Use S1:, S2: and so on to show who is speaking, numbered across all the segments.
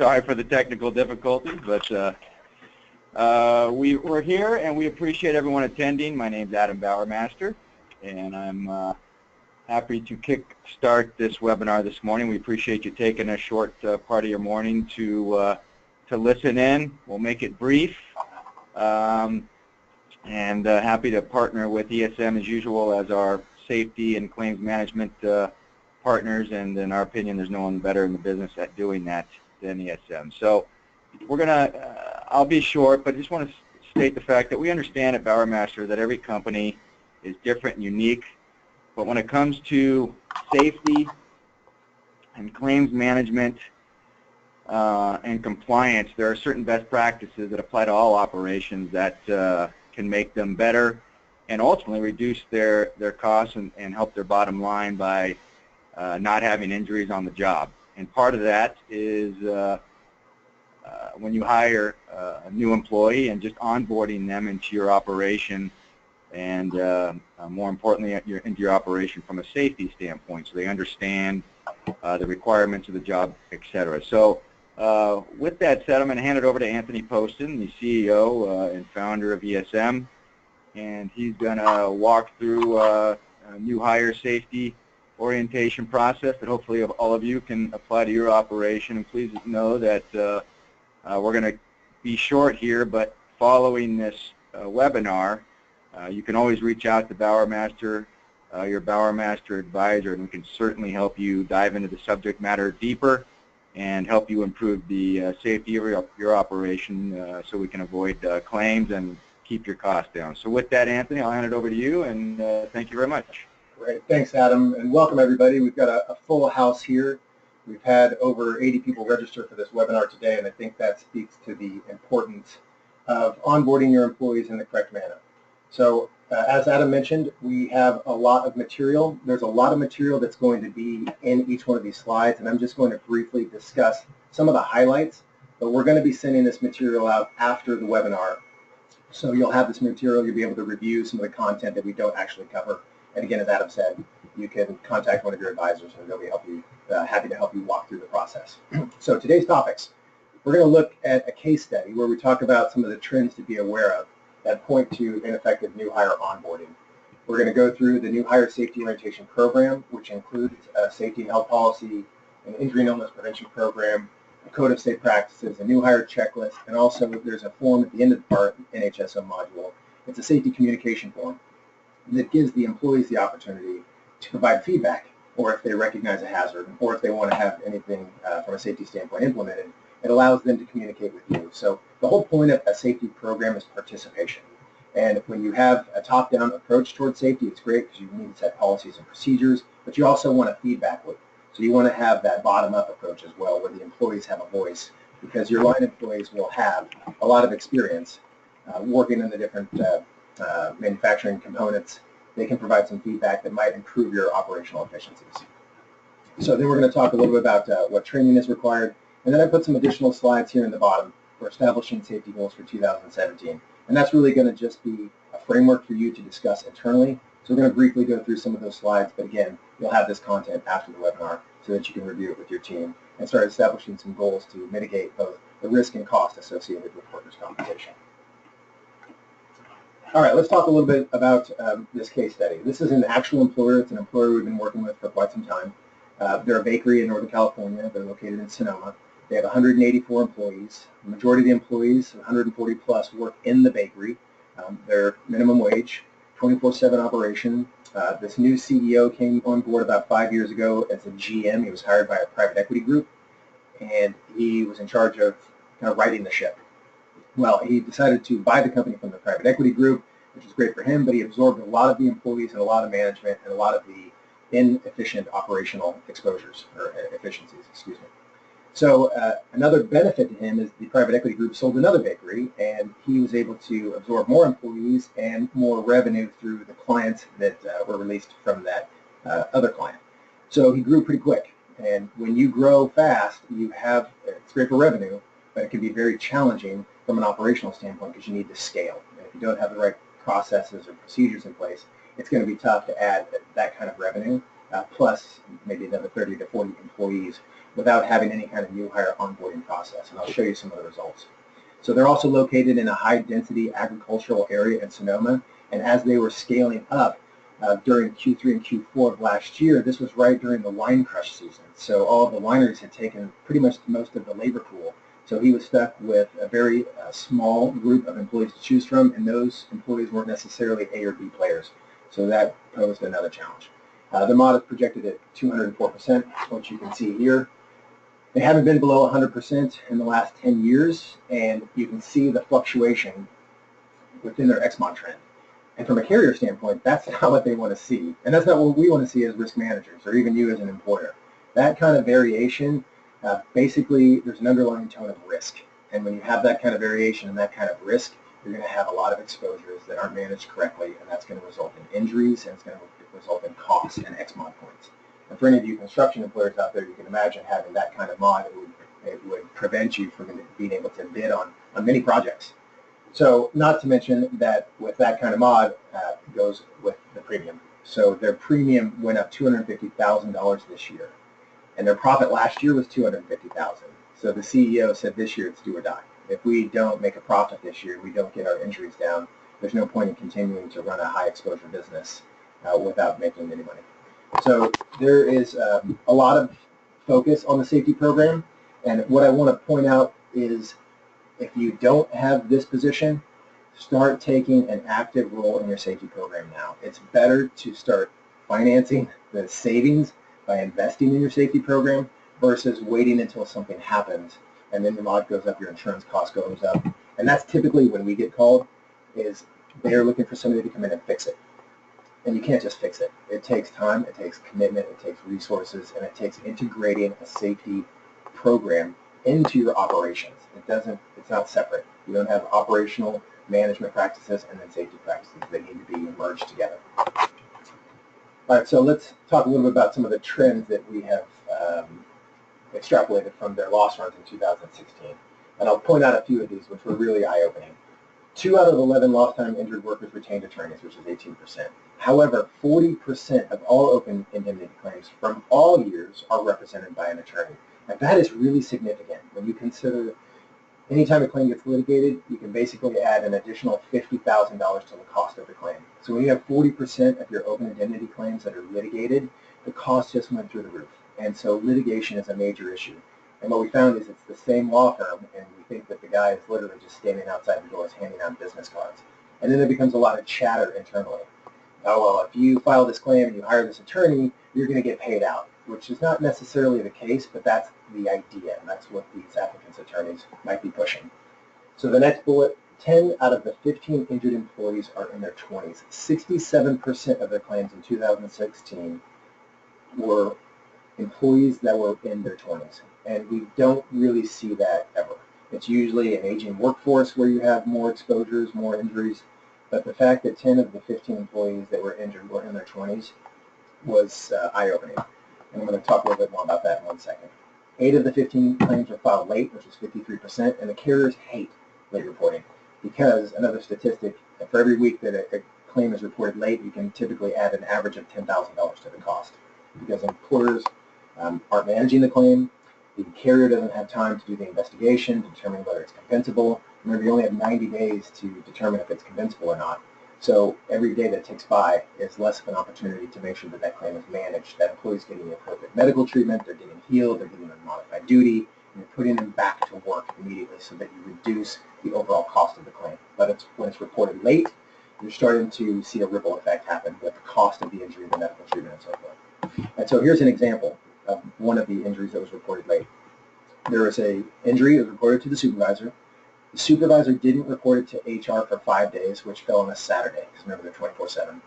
S1: Sorry for the technical difficulties, but we're here and we appreciate everyone attending. My name's Adam Bowermaster, and I'm happy to kick-start this webinar this morning. We appreciate you taking a short part of your morning to listen in. We'll make it brief, and happy to partner with ESM as usual as our safety and claims management partners, and in our opinion, there's no one better in the business at doing that than ESM. So we're gonna, I'll be short, but I just want to state the fact that we understand at Bowermaster that every company is different and unique, but when it comes to safety and claims management and compliance, there are certain best practices that apply to all operations that can make them better and ultimately reduce their costs and help their bottom line by not having injuries on the job. And part of that is when you hire a new employee and just onboarding them into your operation, and more importantly, into your operation from a safety standpoint, so they understand the requirements of the job, etc. So with that said, I'm going to hand it over to Anthony Poston, the CEO and founder of ESM, and he's going to walk through a new hire safety orientation process that hopefully all of you can apply to your operation. And please know that we're going to be short here, but following this webinar, you can always reach out to Bowermaster, your Bowermaster advisor, and we can certainly help you dive into the subject matter deeper and help you improve the safety of your operation so we can avoid claims and keep your costs down. So with that, Anthony, I'll hand it over to you, and thank you very much.
S2: Great. Thanks, Adam, and welcome everybody. We've got a full house here. We've had over 80 people register for this webinar today, and I think that speaks to the importance of onboarding your employees in the correct manner. So as Adam mentioned, we have a lot of material. There's a lot of material that's going to be in each one of these slides, and I'm just going to briefly discuss some of the highlights, but we're going to be sending this material out after the webinar. So you'll have this material, you'll be able to review some of the content that we don't actually cover. And again, as Adam said, you can contact one of your advisors and they'll be happy to help you walk through the process. So today's topics, we're going to look at a case study where we talk about some of the trends to be aware of that point to ineffective new hire onboarding. We're going to go through the new hire safety orientation program, which includes a safety and health policy, an injury and illness prevention program, a code of safe practices, a new hire checklist, and also there's a form at the end of our NHSO module. It's a safety communication form that gives the employees the opportunity to provide feedback, or if they recognize a hazard, or if they want to have anything from a safety standpoint implemented, it allows them to communicate with you. So the whole point of a safety program is participation. And when you have a top-down approach towards safety, it's great because you need to set policies and procedures, but you also want a feedback loop. So you want to have that bottom-up approach as well, where the employees have a voice, because your line employees will have a lot of experience working in the different manufacturing components. They can provide some feedback that might improve your operational efficiencies. So then we're going to talk a little bit about what training is required, and then I put some additional slides here in the bottom for establishing safety goals for 2017. And that's really going to just be a framework for you to discuss internally. So we're going to briefly go through some of those slides, but again, you'll have this content after the webinar so that you can review it with your team and start establishing some goals to mitigate both the risk and cost associated with workers' compensation. All right, let's talk a little bit about this case study. This is an actual employer. It's an employer we've been working with for quite some time. They're a bakery in Northern California. They're located in Sonoma. They have 184 employees. The majority of the employees, 140 plus, work in the bakery. They're minimum wage, 24/7 operation. This new CEO came on board about 5 years ago as a GM. He was hired by a private equity group, and he was in charge of kind of righting the ship. Well, he decided to buy the company from the private equity group, which was great for him, but he absorbed a lot of the employees and a lot of management and a lot of the inefficient operational exposures, or efficiencies, excuse me. So another benefit to him is the private equity group sold another bakery, and he was able to absorb more employees and more revenue through the clients that were released from that other client. So he grew pretty quick. And when you grow fast, it's great for revenue, but it can be very challenging from an operational standpoint because you need to scale. And if you don't have the right processes or procedures in place, it's going to be tough to add that kind of revenue, plus maybe another 30 to 40 employees without having any kind of new hire onboarding process, and I'll show you some of the results. So they're also located in a high-density agricultural area in Sonoma, and as they were scaling up during Q3 and Q4 of last year, this was right during the wine crush season. So all of the wineries had taken pretty much most of the labor pool. So he was stuck with a very small group of employees to choose from, and those employees weren't necessarily A or B players. So that posed another challenge. The mod is projected at 204%, which you can see here. They haven't been below 100% in the last 10 years, and you can see the fluctuation within their XMOD trend. And from a carrier standpoint, that's not what they want to see. And that's not what we want to see as risk managers, or even you as an employer. That kind of variation, basically, there's an underlying tone of risk. And when you have that kind of variation and that kind of risk, you're going to have a lot of exposures that aren't managed correctly, and that's going to result in injuries, and it's going to result in costs and XMOD points. And for any of you construction employers out there, you can imagine having that kind of mod. It would prevent you from being able to bid on many projects. So not to mention that with that kind of mod goes with the premium. So their premium went up $250,000 this year, and their profit last year was $250,000. So the CEO said this year it's do or die. If we don't make a profit this year, we don't get our injuries down, there's no point in continuing to run a high exposure business without making any money. So there is a lot of focus on the safety program, and what I want to point out is if you don't have this position, start taking an active role in your safety program now. It's better to start financing the savings by investing in your safety program versus waiting until something happens and then your mod goes up, your insurance cost goes up. And that's typically when we get called, is they're looking for somebody to come in and fix it. And you can't just fix it. It takes time, it takes commitment, it takes resources, and it takes integrating a safety program into your operations. It's not separate. You don't have operational management practices and then safety practices. They need to be merged together. All right, so let's talk a little bit about some of the trends that we have extrapolated from their loss runs in 2016. And I'll point out a few of these, which were really eye-opening. 2 out of 11 lost time injured workers retained attorneys, which is 18%. However, 40% of all open indemnity claims from all years are represented by an attorney. And that is really significant. When you consider anytime a claim gets litigated, you can basically add an additional $50,000 to the cost of the claim. So when you have 40% of your open indemnity claims that are litigated, the cost just went through the roof. And so litigation is a major issue. And what we found is it's the same law firm, and we think that the guy is literally just standing outside the doors handing out business cards. And then there becomes a lot of chatter internally. Oh, well, if you file this claim and you hire this attorney, you're going to get paid out, which is not necessarily the case, but that's the idea, and that's what these applicants' attorneys might be pushing. So the next bullet, 10 out of the 15 injured employees are in their 20s. 67% of their claims in 2016 were employees that were in their 20s, and we don't really see that ever. It's usually an aging workforce where you have more exposures, more injuries, but the fact that 10 of the 15 employees that were injured were in their 20s was eye-opening, and I'm going to talk a little bit more about that in 1 second. 8 of the 15 claims were filed late, which is 53%, and the carriers hate late reporting because, another statistic, for every week that a claim is reported late, you can typically add an average of $10,000 to the cost because employers aren't managing the claim. The carrier doesn't have time to do the investigation to determine whether it's compensable. Remember, you only have 90 days to determine if it's compensable or not. So every day that ticks by is less of an opportunity to make sure that that claim is managed, that employee's getting the appropriate medical treatment, they're getting healed, they're getting on modified duty, and you're putting them back to work immediately so that you reduce the overall cost of the claim. But when it's reported late, you're starting to see a ripple effect happen with the cost of the injury, the medical treatment, and so forth. And so here's an example of one of the injuries that was reported late. There was an injury that was reported to the supervisor. The supervisor didn't report it to HR for 5 days, which fell on a Saturday, because remember they're 24/7.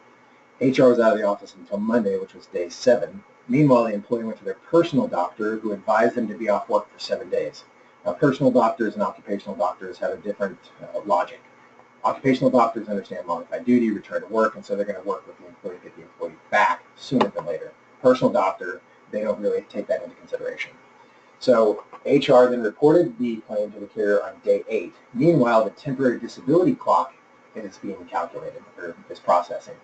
S2: HR was out of the office until Monday, which was day 7. Meanwhile, the employee went to their personal doctor, who advised them to be off work for 7 days. Now, personal doctors and occupational doctors have a different logic. Occupational doctors understand modified duty, return to work, and so they're going to work with the employee to get the employee back sooner than later. Personal doctor, they don't really take that into consideration. So HR then reported the claim to the carrier on day 8. Meanwhile, the temporary disability clock is being calculated, or is processing.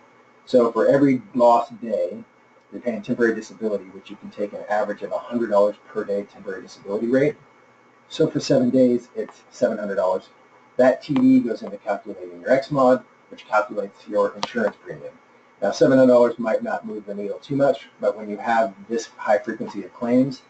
S2: So for every lost day, You're paying temporary disability, which you can take an average of $100 per day temporary disability rate. So for 7 days, it's $700. That TD goes into calculating your XMOD, which calculates your insurance premium. Now, $700 might not move the needle too much, but when you have this high frequency of claims,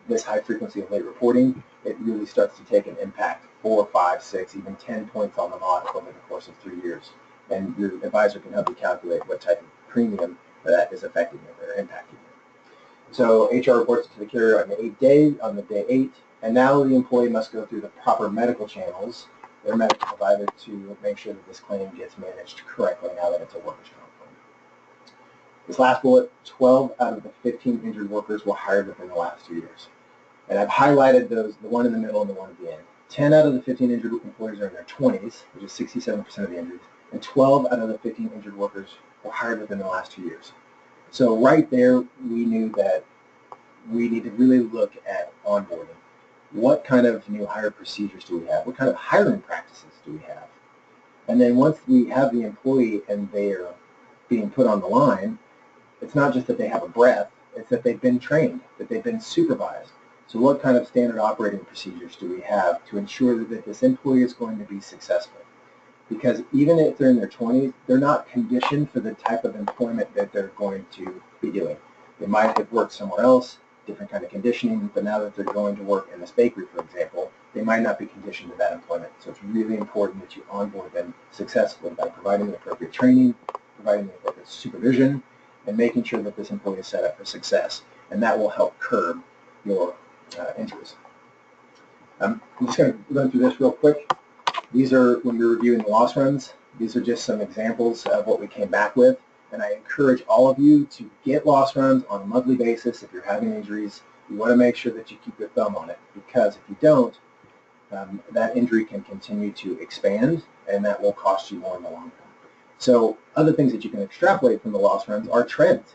S2: this high frequency of late reporting, it really starts to take an impact, 4, 5, 6, even 10 points on the mod over the course of 3 years. And your advisor can help you calculate what type of premium that is affecting you or impacting you. So HR reports it to the carrier on the 8th day, on the day 8, and now the employee must go through the proper medical channels, their medical provider, to make sure that this claim gets managed correctly now that it's a workers' comp claim. This last bullet, 12 out of the 15 injured workers were hired within the last 2 years. And I've highlighted those, the one in the middle and the one at the end. 10 out of the 15 injured employees are in their 20s, which is 67% of the injuries, and 12 out of the 15 injured workers were hired within the last 2 years. So right there, we knew that we need to really look at onboarding. What kind of new hire procedures do we have? What kind of hiring practices do we have? And then once we have the employee and they're being put on the line, it's not just that they have a breath, it's that they've been trained, that they've been supervised. So what kind of standard operating procedures do we have to ensure that this employee is going to be successful? Because even if they're in their 20s, they're not conditioned for the type of employment that they're going to be doing. They might have worked somewhere else, different kind of conditioning, but now that they're going to work in this bakery, for example, they might not be conditioned to that employment. So it's really important that you onboard them successfully by providing the appropriate training, providing the appropriate supervision, and making sure that this employee is set up for success. And that will help curb your injuries. I'm just going to run through this real quick. These are, when we're reviewing the loss runs, these are just some examples of what we came back with. And I encourage all of you to get loss runs on a monthly basis. If you're having injuries, you want to make sure that you keep your thumb on it, because if you don't, that injury can continue to expand, and that will cost you more in the long run. So other things that you can extrapolate from the loss runs are trends.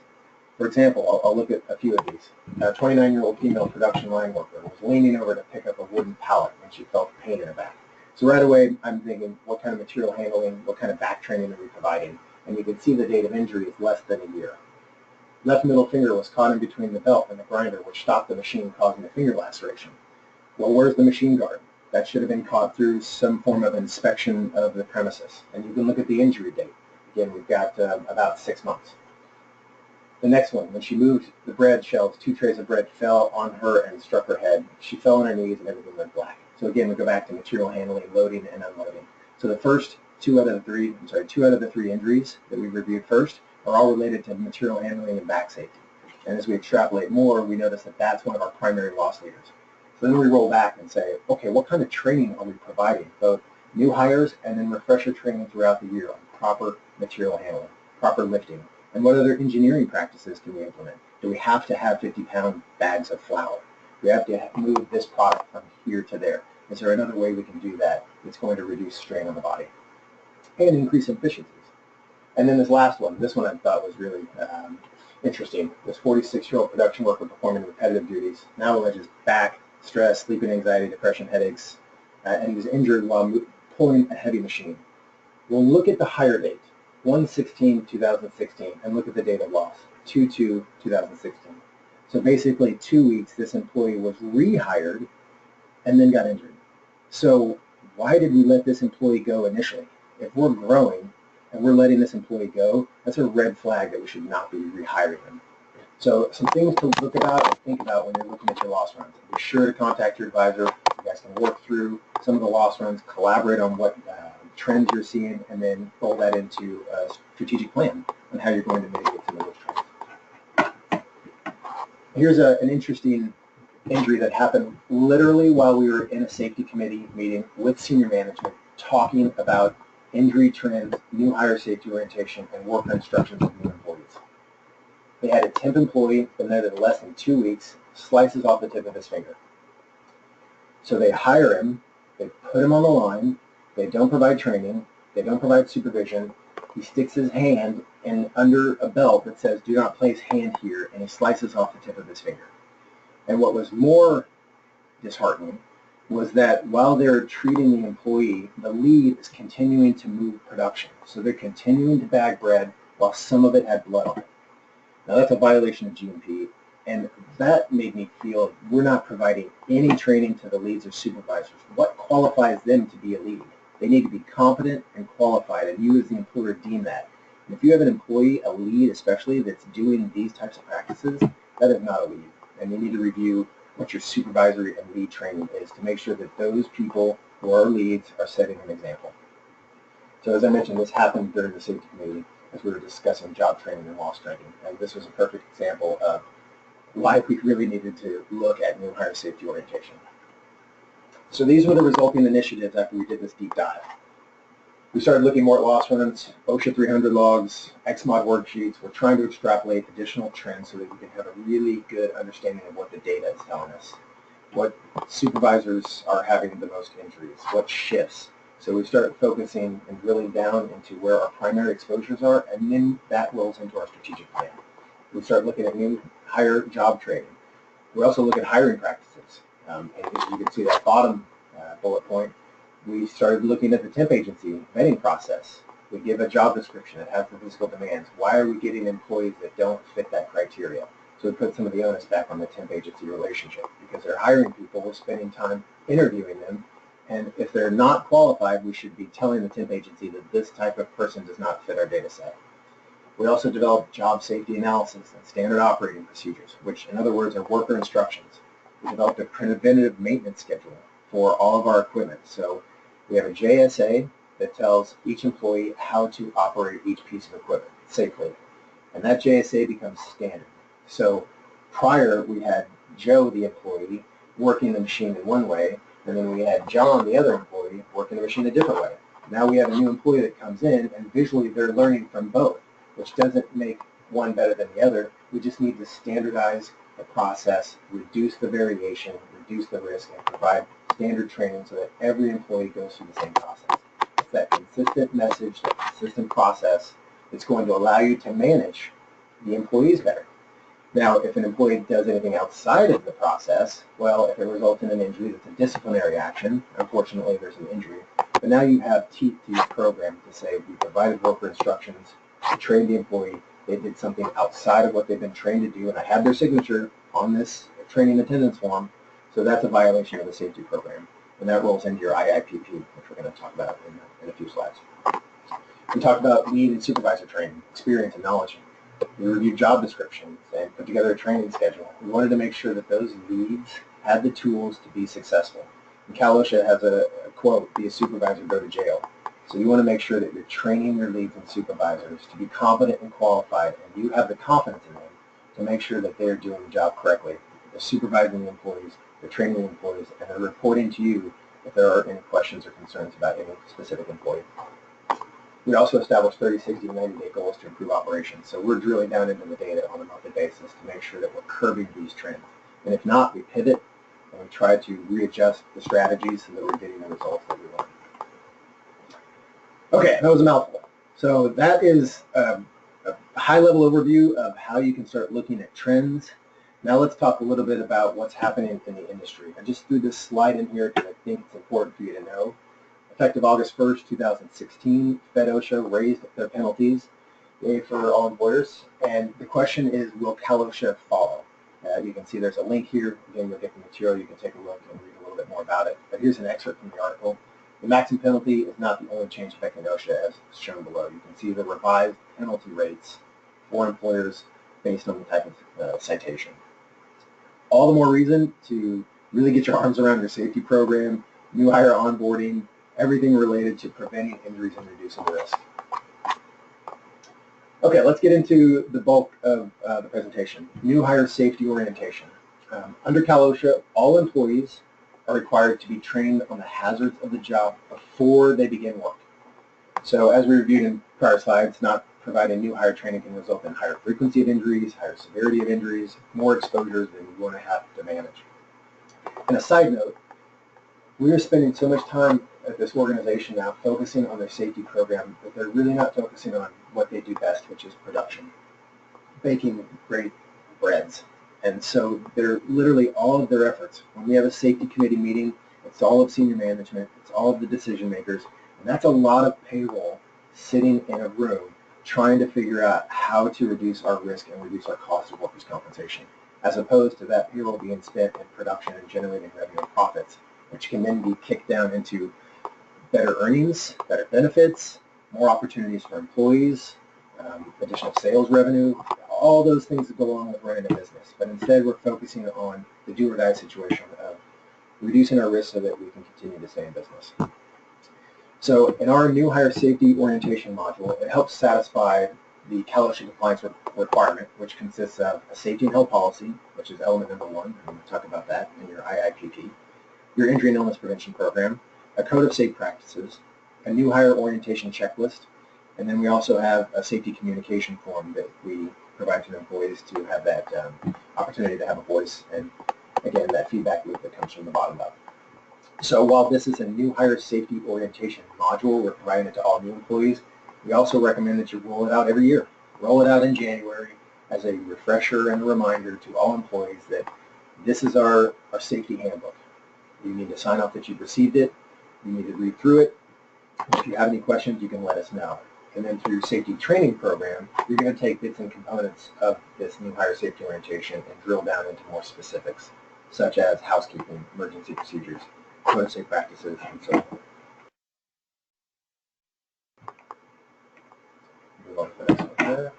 S2: For example, I'll look at a few of these. A 29-year-old female production line worker was leaning over to pick up a wooden pallet when she felt pain in her back. So right away, I'm thinking, what kind of material handling, what kind of back training are we providing? And you can see the date of injury is less than a year. Left middle finger was caught in between the belt and the grinder, which stopped the machine, causing a finger laceration. Well, where's the machine guard? That should have been caught through some form of inspection of the premises. And you can look at the injury date. Again, we've got about 6 months. The next one, when she moved the bread shelves, 2 trays of bread fell on her and struck her head. She fell on her knees and everything went black. So again, we go back to material handling, loading, and unloading. So the first 2 out of the 3 injuries that we reviewed first are all related to material handling and back safety. And as we extrapolate more, we notice that that's one of our primary loss leaders. So then we roll back and say, okay, what kind of training are we providing? Both new hires and then refresher training throughout the year on proper material handling, proper lifting. And what other engineering practices can we implement? Do we have to have 50-pound bags of flour? Do we have to move this product from here to there? Is there another way we can do that that's going to reduce strain on the body and increase efficiencies? And then this last one, this one I thought was really interesting. This 46-year-old production worker performing repetitive duties now alleges back, stress, sleeping anxiety, depression, headaches, and he was injured while pulling a heavy machine. We'll look at the hire date, 1/16/2016, and look at the date of loss, 2/2/2016. So basically 2 weeks this employee was rehired and then got injured. So why did we let this employee go initially? If we're growing and we're letting this employee go, that's a red flag that we should not be rehiring them. So some things to look about and think about when you're looking at your loss runs. Be sure to contact your advisor. You guys can work through some of the loss runs, collaborate on what trends you're seeing, and then roll that into a strategic plan on how you're going to mitigate some of those trends. Here's an interesting injury that happened literally while we were in a safety committee meeting with senior management talking about injury trends, new hire safety orientation, and worker instructions of new employees. They had a temp employee been there less than 2 weeks, slices off the tip of his finger. So they hire him, they put him on the line, they don't provide training, they don't provide supervision. He sticks his hand in under a belt that says, do not place hand here, and he slices off the tip of his finger. And what was more disheartening was that while they're treating the employee, the lead is continuing to move production. So they're continuing to bag bread while some of it had blood on it. Now that's a violation of GMP, and that made me feel we're not providing any training to the leads or supervisors. What qualifies them to be a lead? They need to be competent and qualified, and you as the employer deem that. And if you have an employee, a lead especially, that's doing these types of practices, that is not a lead. And you need to review what your supervisory and lead training is to make sure that those people who are leads are setting an example. So as I mentioned, this happened during the safety committee as we were discussing job training and loss training. And this was a perfect example of why we really needed to look at new hire safety orientation. So these were the resulting initiatives after we did this deep dive. We started looking more at loss runs, OSHA 300 logs, XMOD worksheets. We're trying to extrapolate additional trends so that we can have a really good understanding of what the data is telling us. What supervisors are having the most injuries, what shifts. So we start focusing and drilling down into where our primary exposures are, and then that rolls into our strategic plan. We start looking at new hire job training. We also look at hiring practices. And as you can see that bottom bullet point, we started looking at the temp agency vetting process. We give a job description that has the physical demands. Why are we getting employees that don't fit that criteria? So we put some of the onus back on the temp agency relationship because they're hiring people, we're spending time interviewing them, and if they're not qualified, we should be telling the temp agency that this type of person does not fit our data set. We also developed job safety analysis and standard operating procedures, which in other words are worker instructions. We developed a preventative maintenance schedule for all of our equipment. So we have a JSA that tells each employee how to operate each piece of equipment safely. And that JSA becomes standard. So prior we had Joe, the employee, working the machine in one way, and then we had John, the other employee, working the machine a different way. Now we have a new employee that comes in, and visually they're learning from both, which doesn't make one better than the other. We just need to standardize the process, reduce the variation, reduce the risk, and provide standard training so that every employee goes through the same process. It's that consistent message, that consistent process that's going to allow you to manage the employees better. Now, if an employee does anything outside of the process, well, if it results in an injury, that's a disciplinary action. Unfortunately, there's an injury. But now you have teeth to your program to say we provided worker instructions, we trained the employee, they did something outside of what they've been trained to do, and I have their signature on this training attendance form, so that's a violation of the safety program. And that rolls into your IIPP, which we're going to talk about in a few slides. We talked about lead and supervisor training, experience and knowledge. We reviewed job descriptions and put together a training schedule. We wanted to make sure that those leads had the tools to be successful. And Cal-OSHA has a quote, be a supervisor, go to jail. So you want to make sure that you're training your leads and supervisors to be competent and qualified, and you have the confidence in them to make sure that they're doing the job correctly. They're supervising the employees, they're training the employees, and they're reporting to you if there are any questions or concerns about any specific employee. We also established 30, 60, and 90-day goals to improve operations. So we're drilling down into the data on a monthly basis to make sure that we're curbing these trends. And if not, we pivot and we try to readjust the strategies so that we're getting the results that we want. Okay, that was a mouthful. So that is a high-level overview of how you can start looking at trends. Now let's talk a little bit about what's happening in the industry. I just threw this slide in here because I think it's important for you to know. Effective August 1st, 2016, OSHA raised their penalties for all employers, and the question is, will Cal-OSHA follow? You can see there's a link here. Again, you'll get the material. You can take a look and read a little bit more about it. But here's an excerpt from the article. The maximum penalty is not the only change affecting OSHA as shown below. You can see the revised penalty rates for employers based on the type of citation. All the more reason to really get your arms around your safety program, new hire onboarding, everything related to preventing injuries and reducing risk. Okay, let's get into the bulk of the presentation. New hire safety orientation. Under Cal-OSHA, all employees are required to be trained on the hazards of the job before they begin work. So as we reviewed in prior slides, not providing new hire training can result in higher frequency of injuries, higher severity of injuries, more exposures than you want to have to manage. And a side note, we are spending so much time at this organization now focusing on their safety program that they're really not focusing on what they do best, which is production, baking great breads. And so they're literally all of their efforts. When we have a safety committee meeting, it's all of senior management, it's all of the decision makers, and that's a lot of payroll sitting in a room trying to figure out how to reduce our risk and reduce our cost of workers' compensation, as opposed to that payroll being spent in production and generating revenue and profits, which can then be kicked down into better earnings, better benefits, more opportunities for employees, additional sales revenue, all those things that go along with running a business. But instead, we're focusing on the do-or-die situation of reducing our risk so that we can continue to stay in business. So in our new hire safety orientation module, it helps satisfy the Cal-OSHA compliance requirement, which consists of a safety and health policy, which is element number 1, and we'll talk about that in your IIPP, your injury and illness prevention program, a code of safe practices, a new hire orientation checklist, and then we also have a safety communication form that we provide to employees to have that opportunity to have a voice, and again, that feedback loop that comes from the bottom up. So while this is a new hire safety orientation module, we're providing it to all new employees, we also recommend that you roll it out every year. Roll it out in January as a refresher and a reminder to all employees that this is our safety handbook. You need to sign off that you've received it. You need to read through it. If you have any questions, you can let us know. And then through your safety training program, you're going to take bits and components of this new hire safety orientation and drill down into more specifics, such as housekeeping, emergency procedures, code of safe practices, and so forth. Move on to the next one there.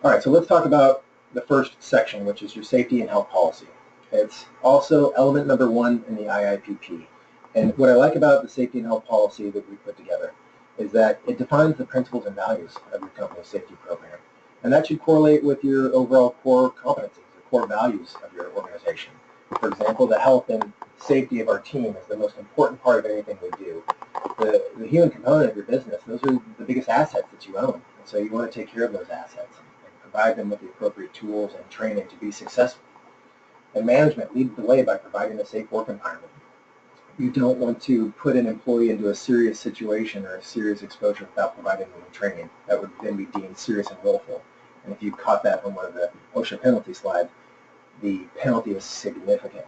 S2: All right, so let's talk about the first section, which is your safety and health policy. It's also element number 1 in the IIPP. And what I like about the safety and health policy that we put together is that it defines the principles and values of your company's safety program. And that should correlate with your overall core competencies, the core values of your organization. For example, the health and safety of our team is the most important part of anything we do. The human component of your business, those are the biggest assets that you own. And so you want to take care of those assets and provide them with the appropriate tools and training to be successful. And management leads the way by providing a safe work environment. You don't want to put an employee into a serious situation or a serious exposure without providing them training. That would then be deemed serious and willful. And if you caught that on one of the OSHA penalty slides, the penalty is significant.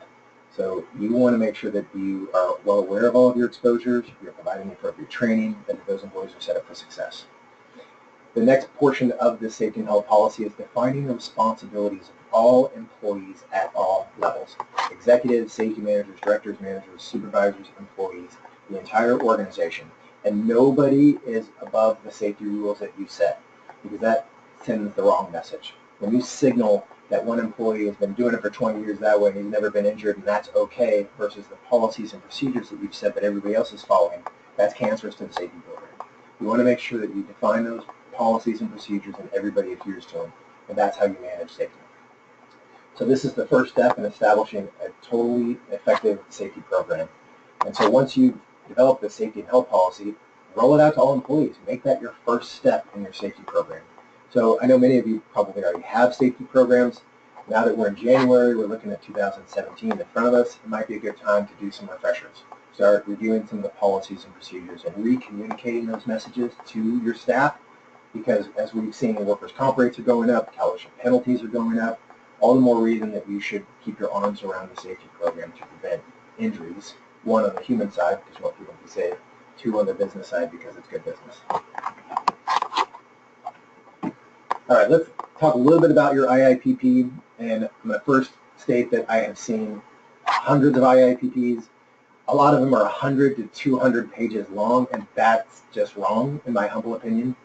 S2: So you want to make sure that you are well aware of all of your exposures, you're providing the appropriate training, and that those employees are set up for success. The next portion of this safety and health policy is defining the responsibilities of all employees at all levels. Executives, safety managers, directors, managers, supervisors, employees, the entire organization. And nobody is above the safety rules that you set, because that sends the wrong message. When you signal that one employee has been doing it for 20 years that way and he's never been injured and that's okay, versus the policies and procedures that you've set that everybody else is following, that's cancerous to the safety program. You want to make sure that you define those policies and procedures and everybody adheres to them, and that's how you manage safety. So this is the first step in establishing a totally effective safety program. And so once you've developed the safety and health policy, roll it out to all employees. Make that your first step in your safety program. So I know many of you probably already have safety programs. Now that we're in January, we're looking at 2017 in front of us, it might be a good time to do some refreshers. Start reviewing some of the policies and procedures and re-communicating those messages to your staff, because as we've seen, the workers' comp rates are going up, Cal-OSHA penalties are going up, all the more reason that you should keep your arms around the safety program to prevent injuries, 1 on the human side, because you want people to be safe, 2 on the business side, because it's good business. All right, let's talk a little bit about your IIPP, and I'm going to first state that I have seen hundreds of IIPPs. A lot of them are 100 to 200 pages long, and that's just wrong, in my humble opinion.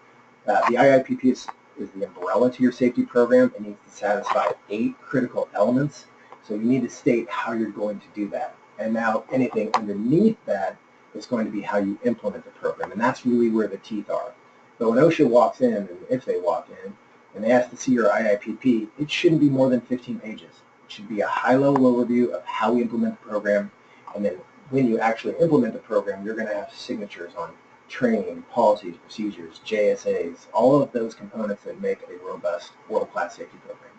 S2: The IIPP is the umbrella to your safety program. It needs to satisfy 8 critical elements, so you need to state how you're going to do that. And now anything underneath that is going to be how you implement the program, and that's really where the teeth are. But when OSHA walks in, and if they walk in, and they ask to see your IIPP, it shouldn't be more than 15 pages. It should be a high-level overview of how we implement the program, and then when you actually implement the program, you're going to have signatures on training, policies, procedures, JSAs, all of those components that make a robust, world-class safety program.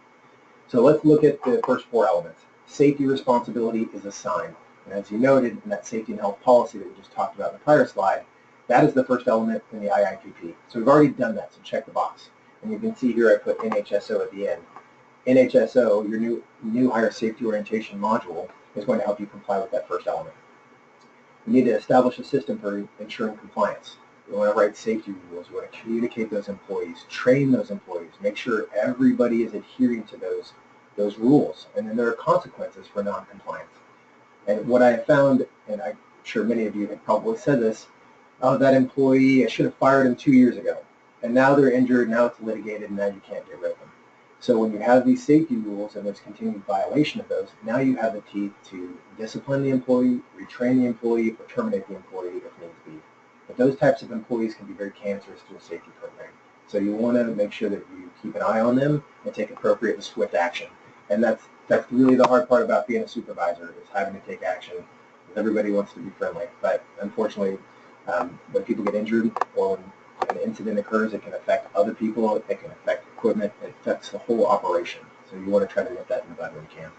S2: So let's look at the first 4 elements. Safety responsibility is assigned. And as you noted in that safety and health policy that we just talked about in the prior slide, that is the first element in the IIPP. So we've already done that, so check the box. And you can see here I put NHSO at the end. NHSO, your new hire safety orientation module, is going to help you comply with that first element. You need to establish a system for ensuring compliance. You want to write safety rules. You want to communicate those employees, train those employees, make sure everybody is adhering to those rules. And then there are consequences for non-compliance. And what I have found, and I'm sure many of you have probably said this, oh, that employee, I should have fired him 2 years ago. And now they're injured, now it's litigated, and now you can't get rid of them. So when you have these safety rules and there's continued violation of those, now you have the teeth to discipline the employee, retrain the employee, or terminate the employee if needs be. But those types of employees can be very cancerous to a safety program. So you want to make sure that you keep an eye on them and take appropriate and swift action. And that's really the hard part about being a supervisor, is having to take action. Everybody wants to be friendly, but unfortunately, when people get injured or when an incident occurs, it can affect other people, it can affect equipment, it affects the whole operation. So you want to try to nip that in the bud when you can.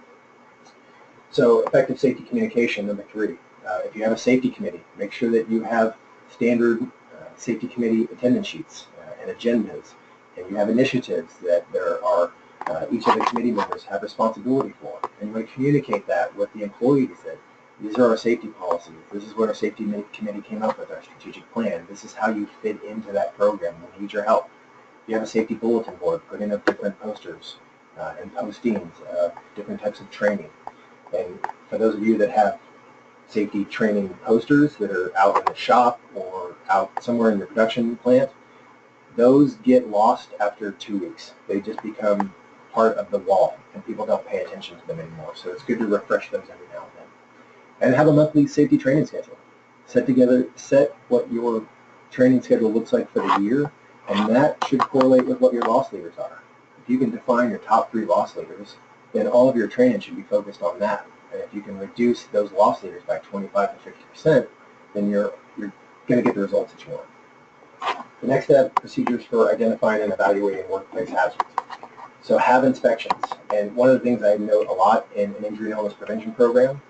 S2: So effective safety communication, number 3. If you have a safety committee, make sure that you have standard safety committee attendance sheets and agendas, and you have initiatives that there are each of the committee members have responsibility for. And you want to communicate that with the employees, that these are our safety policies. This is what our safety committee came up with, our strategic plan. This is how you fit into that program. We need your help. If you have a safety bulletin board, putting up different posters and postings of different types of training. And for those of you that have safety training posters that are out in the shop or out somewhere in your production plant, those get lost after 2 weeks. They just become part of the wall, and people don't pay attention to them anymore. So it's good to refresh those every now and then. And have a monthly safety training schedule. Set what your training schedule looks like for the year, and that should correlate with what your loss leaders are. If you can define your top 3 loss leaders, then all of your training should be focused on that. And if you can reduce those loss leaders by 25 to 50%, then you're going to get the results that you want. The next step, procedures for identifying and evaluating workplace hazards. So have inspections. And one of the things I note a lot in an injury and illness prevention program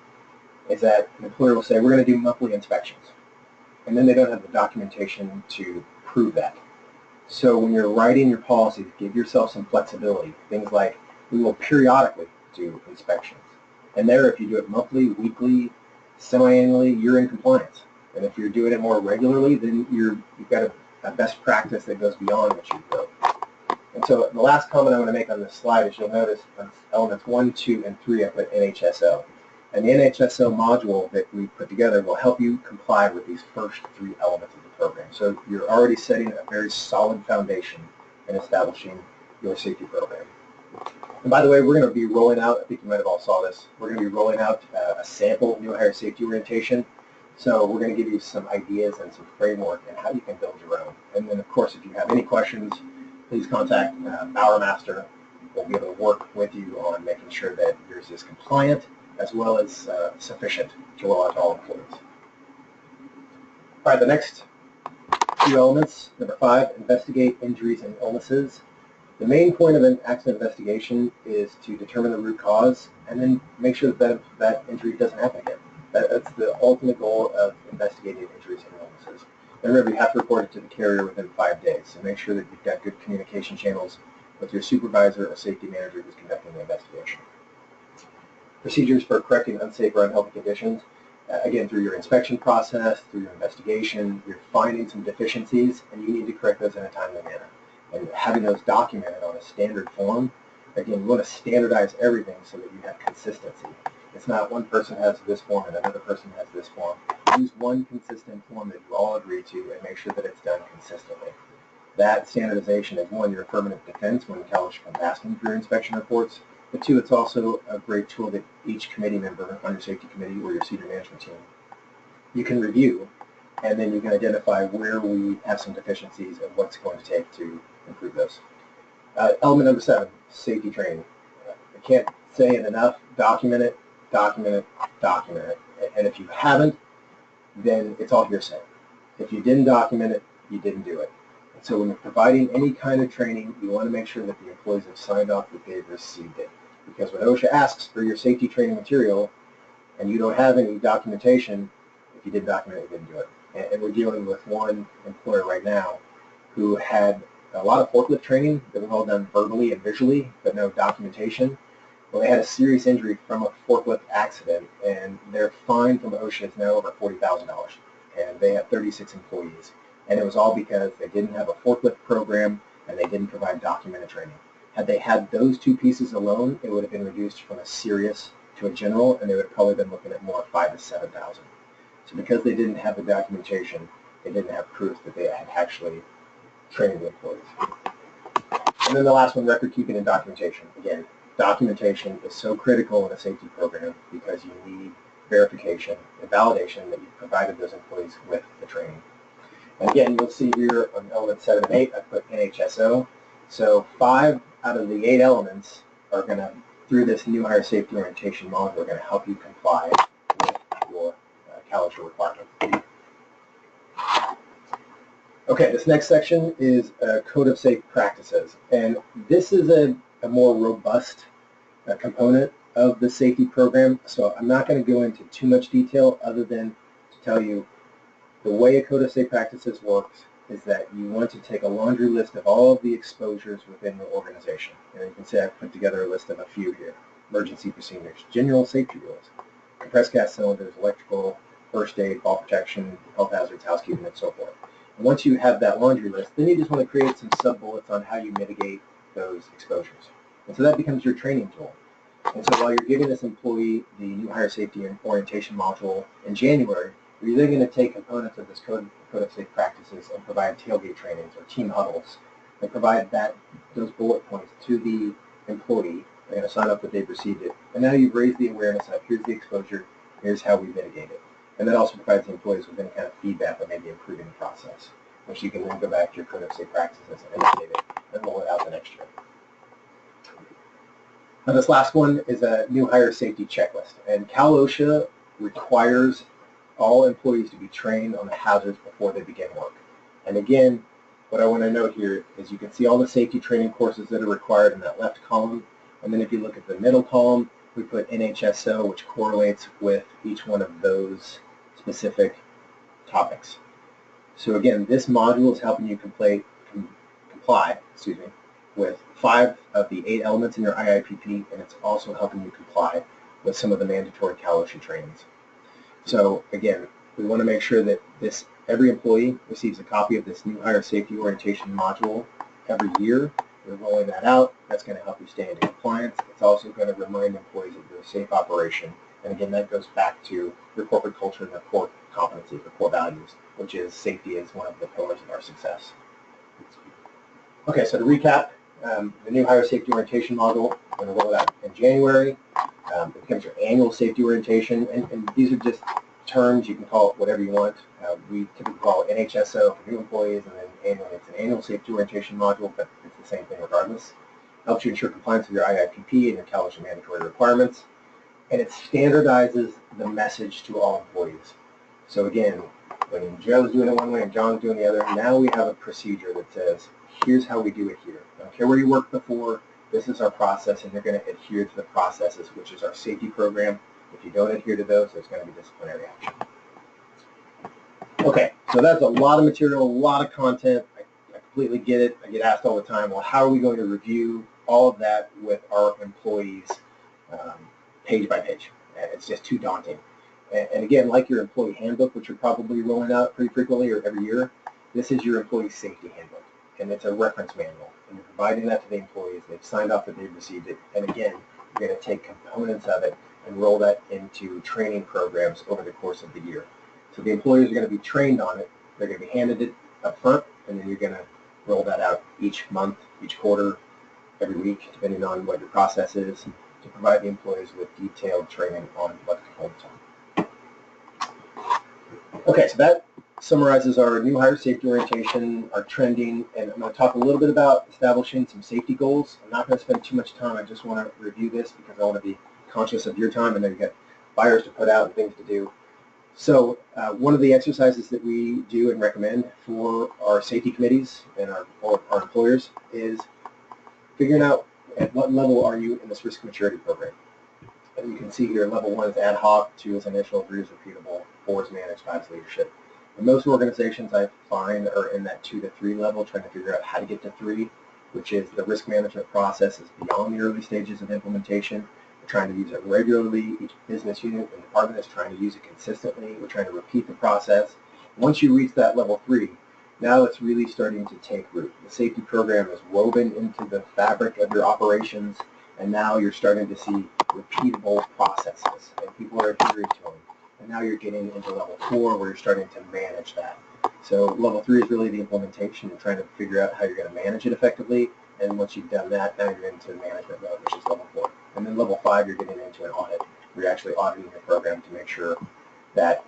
S2: is that an employer will say, we're going to do monthly inspections. And then they don't have the documentation to prove that. So when you're writing your policies, give yourself some flexibility. Things like, we will periodically do inspections. And there, if you do it monthly, weekly, semi-annually, you're in compliance. And if you're doing it more regularly, then you've got a best practice that goes beyond what you've built. And so the last comment I want to make on this slide is you'll notice on elements 1, 2, and 3 I put NHSO. And the NHSO module that we put together will help you comply with these first 3 elements of the program. So you're already setting a very solid foundation in establishing your safety program. And by the way, we're going to be rolling out, I think you might have all saw this, we're going to be rolling out a sample new hire safety orientation. So we're going to give you some ideas and some framework and how you can build your own. And then, of course, if you have any questions, please contact Bowermaster. We'll be able to work with you on making sure that yours is compliant as well as sufficient to roll out to all employees. All right, the next 2 elements. Number 5, investigate injuries and illnesses. The main point of an accident investigation is to determine the root cause and then make sure that injury doesn't happen again. That's the ultimate goal of investigating injuries and illnesses. And remember, you have to report it to the carrier within 5 days. So make sure that you've got good communication channels with your supervisor or safety manager who's conducting the investigation. Procedures for correcting unsafe or unhealthy conditions. Again, through your inspection process, through your investigation, you're finding some deficiencies, and you need to correct those in a timely manner. And having those documented on a standard form, again, you want to standardize everything so that you have consistency. It's not one person has this form and another person has this form. Use one consistent form that you all agree to and make sure that it's done consistently. That standardization is, 1, your affirmative defense when Cal-OSHA comes asking for your inspection reports, but 2, it's also a great tool that each committee member on your safety committee or your senior management team, you can review, and then you can identify where we have some deficiencies and what's going to take to improve those. Element number 7, safety training. I can't say it enough, document it, document it, document it. And if you haven't, then it's all hearsay. If you didn't document it, you didn't do it. And so when you're providing any kind of training, you want to make sure that the employees have signed off that they've received it. Because when OSHA asks for your safety training material and you don't have any documentation, if you didn't document it, you didn't do it. And we're dealing with one employer right now who had a lot of forklift training that was all done verbally and visually, but no documentation. Well, they had a serious injury from a forklift accident, and their fine from OSHA is now over $40,000. And they have 36 employees. And it was all because they didn't have a forklift program and they didn't provide documented training. Had they had those two pieces alone, it would have been reduced from a serious to a general, and they would have probably been looking at more 5,000 to 7,000. So because they didn't have the documentation, they didn't have proof that they had actually trained the employees. And then the last one, record keeping and documentation. Again, documentation is so critical in a safety program because you need verification and validation that you've provided those employees with the training. And again, you'll see here on element 7 and 8, I put NHSO. So 5 out of the 8 elements are going to, through this new hire safety orientation module, are going to help you comply with your Cal-OSHA requirements. Okay, this next section is a Code of Safe Practices. And this is a more robust component of the safety program. So I'm not going to go into too much detail other than to tell you the way a Code of Safe Practices works is that you want to take a laundry list of all of the exposures within your organization. And you can see I've put together a list of a few here. Emergency procedures, general safety rules, compressed gas cylinders, electrical, first aid, fall protection, health hazards, housekeeping, and so forth. And once you have that laundry list, then you just want to create some sub-bullets on how you mitigate those exposures. And so that becomes your training tool. And so while you're giving this employee the new hire safety and orientation module in January, you're then going to take components of this Code of Safe Practices and provide tailgate trainings or team huddles and provide those bullet points to the employee. They're going to sign up that they've received it. And now you've raised the awareness of here's the exposure, here's how we mitigate it. And that also provides the employees with any kind of feedback on maybe improving the process, which you can then go back to your Code of Safe Practices and update it and roll it out the next year. Now this last one is a new hire safety checklist. And Cal-OSHA requires all employees to be trained on the hazards before they begin work. And again, what I want to note here is you can see all the safety training courses that are required in that left column. And then if you look at the middle column, we put NHSO, which correlates with each one of those specific topics. So again, this module is helping you comply with 5 of the 8 elements in your IIPP, and it's also helping you comply with some of the mandatory Cal-OSHA trainings. So again, we want to make sure that every employee receives a copy of this new hire safety orientation module every year. We're rolling that out. That's going to help you stay in compliance. It's also going to remind employees that you're a safe operation. And again, that goes back to your corporate culture and the core competencies, the core values, which is safety is one of the pillars of our success. Okay, so to recap, the new hire safety orientation module, we're going to roll it out in January. It becomes your annual safety orientation, and these are just terms. You can call it whatever you want. We typically call it NHSO for new employees, and then annually it's an annual safety orientation module, but it's the same thing regardless. Helps you ensure compliance with your IIPP and your Cal-OSHA mandatory requirements, and it standardizes the message to all employees. So again, when Joe's doing it one way and John's doing the other, now we have a procedure that says, here's how we do it here. I don't care where you worked before, this is our process, and you're going to adhere to the processes, which is our safety program. If you don't adhere to those, there's going to be disciplinary action. Okay, so that's a lot of material, a lot of content. I completely get it. I get asked all the time, well, how are we going to review all of that with our employees page by page? It's just too daunting. And again, like your employee handbook, which you're probably rolling out pretty frequently or every year, this is your employee safety handbook, and it's a reference manual. And you're providing that to the employees. They've signed off that they've received it. And again, you're going to take components of it and roll that into training programs over the course of the year. So the employees are going to be trained on it. They're going to be handed it up front, and then you're going to roll that out each month, each quarter, every week, depending on what your process is, to provide the employees with detailed training on what components are. Okay, so that summarizes our new hire safety orientation, our trending, and I'm going to talk a little bit about establishing some safety goals. I'm not going to spend too much time. I just want to review this because I want to be conscious of your time, and then you've got fires to put out and things to do. So one of the exercises that we do and recommend for our safety committees and our employers is figuring out at what level are you in this risk maturity program. And you can see here, level 1 is ad hoc, 2 is initial, 3 is repeatable, 4 is managed, 5 is leadership. And most organizations I find are in that 2 to 3 level, trying to figure out how to get to 3, which is the risk management process is beyond the early stages of implementation. We're trying to use it regularly. Each business unit and department is trying to use it consistently. We're trying to repeat the process. Once you reach that level 3, Now it's really starting to take root. The safety program is woven into the fabric of your operations, and now you're starting to see repeatable processes, and people are adhering to them. And now you're getting into level 4 where you're starting to manage that. So level 3 is really the implementation and trying to figure out how you're going to manage it effectively. And once you've done that, now you're into management mode, which is level 4. And then level 5, you're getting into an audit. You're actually auditing your program to make sure that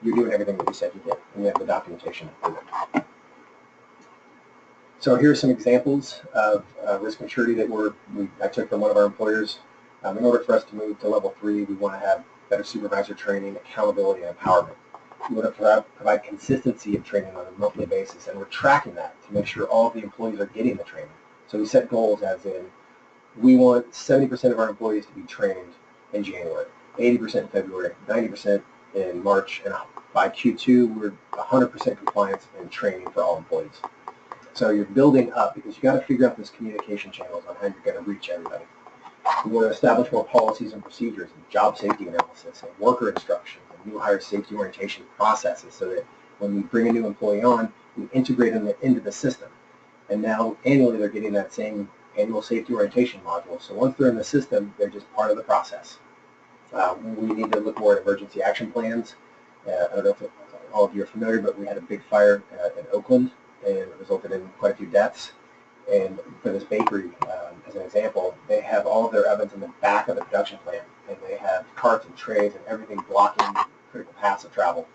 S2: you're doing everything that you said you did, and you have the documentation to prove it. So here's some examples of risk maturity that I took from one of our employers. In order for us to move to level 3, we want to have better supervisor training, accountability, and empowerment. We want to provide consistency of training on a monthly basis, and we're tracking that to make sure all of the employees are getting the training. So we set goals as in, we want 70% of our employees to be trained in January, 80% in February, 90% in March, and by Q2, we're 100% compliance and training for all employees. So you're building up because you got to figure out those communication channels on how you're going to reach everybody. We want to establish more policies and procedures, and job safety analysis, and worker instruction, and new hire safety orientation processes, so that when we bring a new employee on, we integrate them into the system. And now annually they're getting that same annual safety orientation module. So once they're in the system, they're just part of the process. We need to look more at emergency action plans. I don't know if all of you are familiar, but we had a big fire in Oakland, and it resulted in quite a few deaths. And for this bakery, as an example, they have all of their ovens in the back of the production plant, and they have carts and trays and everything blocking critical paths of travel.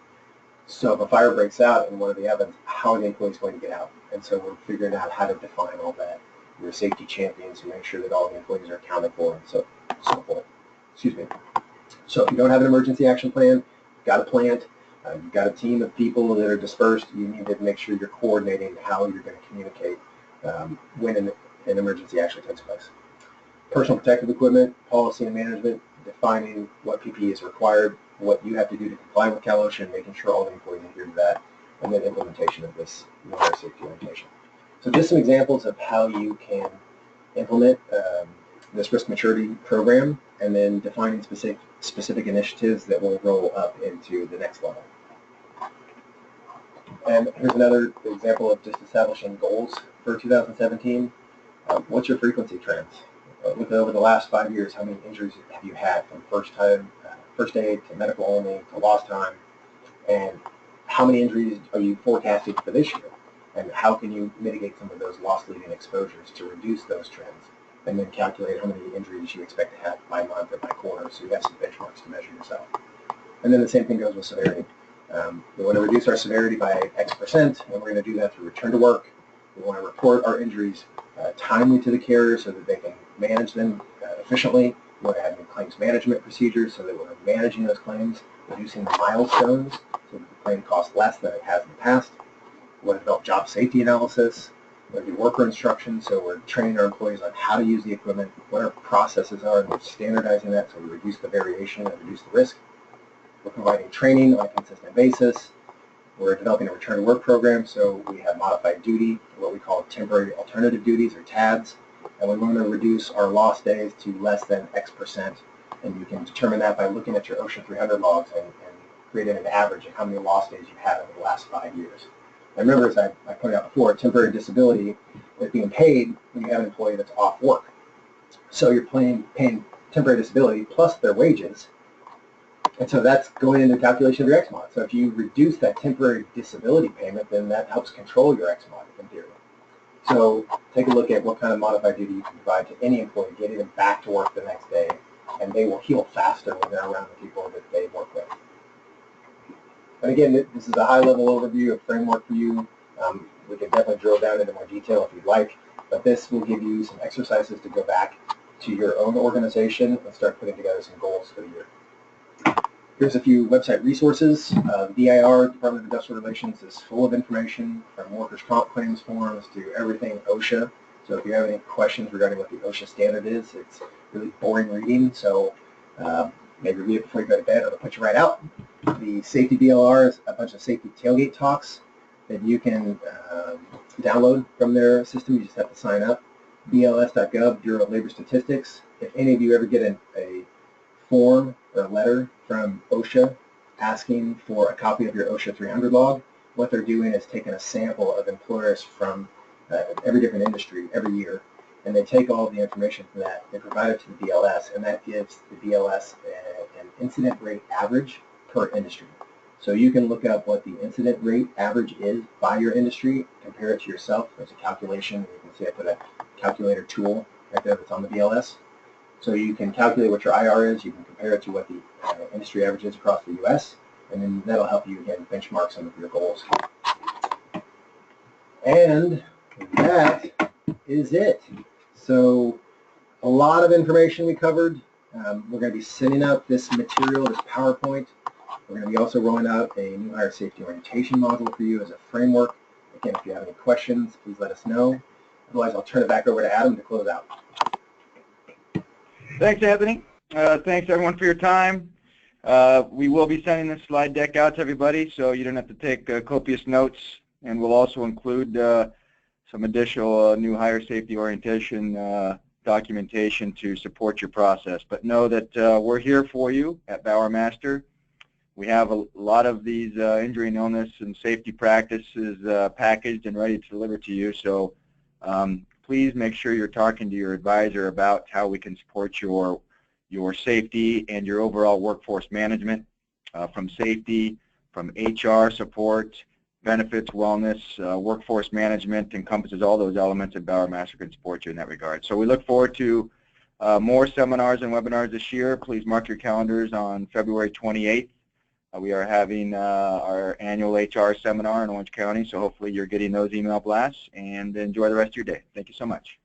S2: So if a fire breaks out in one of the ovens, how are the employees going to get out? And so we're figuring out how to define all that. We're safety champions to make sure that all the employees are accounted for, and so forth. Excuse me. So if you don't have an emergency action plan, you've got a plant, you've got a team of people that are dispersed, you need to make sure you're coordinating how you're going to communicate when an emergency actually takes place. Personal protective equipment, policy and management, defining what PPE is required, what you have to do to comply with Cal-OSHA, and making sure all the employees adhere to that, and then implementation of this safety orientation. So just some examples of how you can implement this risk maturity program, and then defining specific initiatives that will roll up into the next level. And here's another example of just establishing goals for 2017. What's your frequency trends? Over the last 5 years, how many injuries have you had from first aid to medical only to lost time? And how many injuries are you forecasting for this year? And how can you mitigate some of those loss leading exposures to reduce those trends? And then calculate how many injuries you expect to have by month or by quarter, so you have some benchmarks to measure yourself. And then the same thing goes with severity. We want to reduce our severity by X%, and we're going to do that through return to work. We want to report our injuries timely to the carrier so that they can manage them efficiently. We want to have new claims management procedures so that we're managing those claims, reducing the milestones so that the claim costs less than it has in the past. We want to develop job safety analysis. We want to do worker instruction, so we're training our employees on how to use the equipment, what our processes are, and we're standardizing that so we reduce the variation and reduce the risk. We're providing training on a consistent basis. We're developing a return to work program, so we have modified duty, what we call temporary alternative duties or TADs, and we want to reduce our lost days to less than X%, and you can determine that by looking at your OSHA 300 logs and creating an average of how many lost days you've had over the last 5 years. And remember, as I pointed out before, temporary disability is being paid when you have an employee that's off work. So you're paying temporary disability plus their wages, and so that's going into the calculation of your XMOD. So if you reduce that temporary disability payment, then that helps control your XMOD in theory. So take a look at what kind of modified duty you can provide to any employee, getting them back to work the next day, and they will heal faster when they're around the people that they work with. And again, this is a high-level overview, a framework for you. We can definitely drill down into more detail if you'd like, but this will give you some exercises to go back to your own organization and start putting together some goals for the year. Here's a few website resources. The DIR, Department of Industrial Relations, is full of information from workers' comp claims forms to everything OSHA. So if you have any questions regarding what the OSHA standard is, it's really boring reading, so maybe read it before you go to bed or it'll put you right out. The safety BLR is a bunch of safety tailgate talks that you can download from their system. You just have to sign up. BLS.gov, Bureau of Labor Statistics. If any of you ever get a form or a letter from OSHA asking for a copy of your OSHA 300 log, what they're doing is taking a sample of employers from every different industry every year, and they take all of the information from that, they provide it to the BLS, and that gives the BLS an incident rate average per industry. So you can look up what the incident rate average is by your industry, compare it to yourself. There's a calculation. You can see I put a calculator tool right there that's on the BLS. So you can calculate what your IR is. You can compare it to what the industry average is across the U.S., and then that'll help you, again, benchmark some of your goals. And that is it. So a lot of information we covered. We're going to be sending out this material, this PowerPoint. We're going to be also rolling out a new hire safety orientation module for you as a framework. Again, if you have any questions, please let us know. Otherwise, I'll turn it back over to Adam to close out.
S1: Thanks, Anthony. Thanks, everyone, for your time. We will be sending this slide deck out to everybody, so you don't have to take copious notes, and we'll also include some additional new hire safety orientation documentation to support your process. But know that we're here for you at Bauer Master. We have a lot of these injury and illness and safety practices packaged and ready to deliver to you, so please make sure you're talking to your advisor about how we can support your safety and your overall workforce management, from safety, from HR support, benefits, wellness, workforce management encompasses all those elements, and Bauer Master can support you in that regard. So we look forward to more seminars and webinars this year. Please mark your calendars on February 28th. We are having our annual HR seminar in Orange County, so hopefully you're getting those email blasts, and enjoy the rest of your day. Thank you so much.